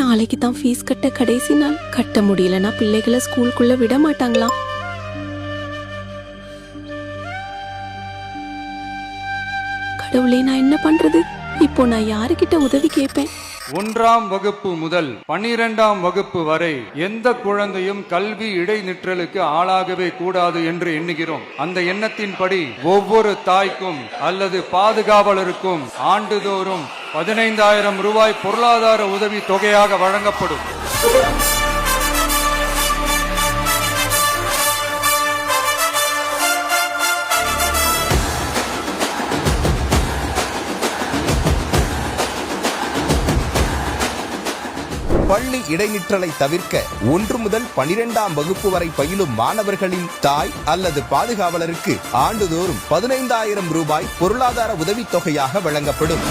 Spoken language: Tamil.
நாளைக்கு தான் ஃபீஸ் கட்ட கடைசி நாள். கட்ட முடியலன்னா பிள்ளைகளை ஸ்கூலுக்குள்ள விட மாட்டாங்களாம். கடவுளே, நான் என்ன பண்றது? இப்போ நான் யாருக்கிட்ட உதவி கேட்பேன்? 1ஆம் வகுப்பு முதல் 12ஆம் வகுப்பு வரை எந்த குழந்தையும் கல்வி இடைநிற்றலுக்கு ஆளாகவே கூடாது என்று எண்ணுகிறோம். அந்த எண்ணத்தின்படி ஒவ்வொரு தாய்க்கும் அல்லது பாதுகாவலருக்கும் ஆண்டுதோறும் 15,000 ரூபாய் பொருளாதார உதவி தொகையாக வழங்கப்படும். பள்ளி இடைநிற்றலை தவிர்க்க 1 முதல் 12ஆம் வகுப்பு வரை பயிலும் மாணவர்களின் தாய் அல்லது பாதுகாவலருக்கு ஆண்டுதோறும் 15,000 ரூபாய் பொருளாதார உதவித்தொகையாக வழங்கப்படும்.